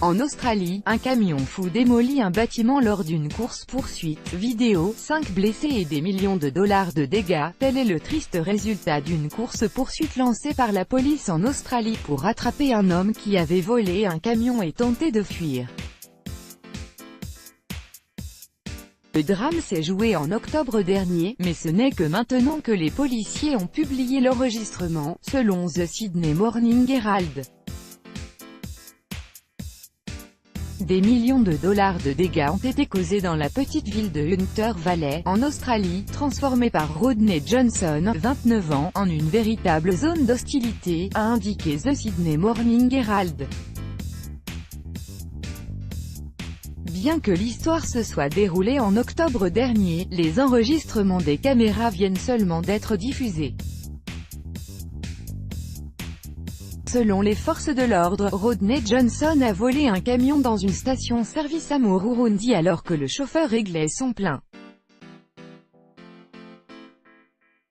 En Australie, un camion fou démolit un bâtiment lors d'une course-poursuite. Vidéo, 5 blessés et des millions de dollars de dégâts. Tel est le triste résultat d'une course-poursuite lancée par la police en Australie pour rattraper un homme qui avait volé un camion et tenté de fuir. Le drame s'est joué en octobre dernier, mais ce n'est que maintenant que les policiers ont publié l'enregistrement, selon The Sydney Morning Herald. Des millions de dollars de dégâts ont été causés dans la petite ville de Hunter Valley, en Australie, transformée par Rodney Johnson, 29 ans, en une véritable zone d'hostilité, a indiqué The Sydney Morning Herald. Bien que l'histoire se soit déroulée en octobre dernier, les enregistrements des caméras viennent seulement d'être diffusés. Selon les forces de l'ordre, Rodney Johnson a volé un camion dans une station-service à Murrurundi alors que le chauffeur réglait son plein.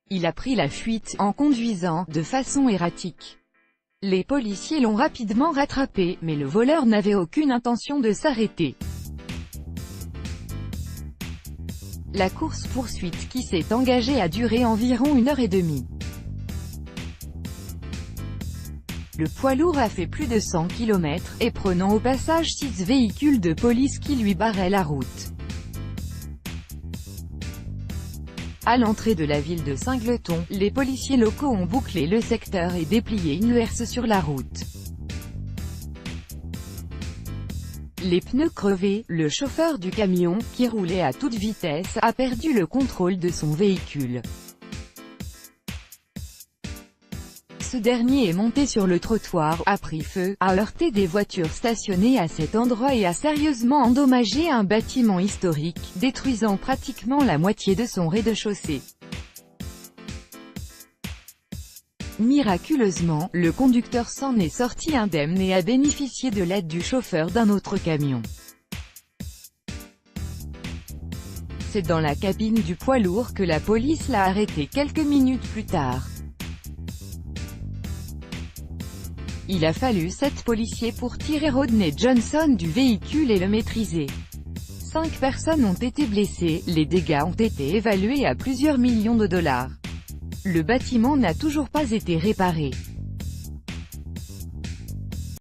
Il a pris la fuite, en conduisant, de façon erratique. Les policiers l'ont rapidement rattrapé, mais le voleur n'avait aucune intention de s'arrêter. La course-poursuite qui s'est engagée a duré environ 1h30. Le poids lourd a fait plus de 100 km, et prenant au passage 6 véhicules de police qui lui barraient la route. À l'entrée de la ville de Singleton, les policiers locaux ont bouclé le secteur et déplié une herse sur la route. Les pneus crevés, le chauffeur du camion, qui roulait à toute vitesse, a perdu le contrôle de son véhicule. Ce dernier est monté sur le trottoir, a pris feu, a heurté des voitures stationnées à cet endroit et a sérieusement endommagé un bâtiment historique, détruisant pratiquement la moitié de son rez-de-chaussée. Miraculeusement, le conducteur s'en est sorti indemne et a bénéficié de l'aide du chauffeur d'un autre camion. C'est dans la cabine du poids lourd que la police l'a arrêté quelques minutes plus tard. Il a fallu 7 policiers pour tirer Rodney Johnson du véhicule et le maîtriser. 5 personnes ont été blessées, les dégâts ont été évalués à plusieurs millions de dollars. Le bâtiment n'a toujours pas été réparé.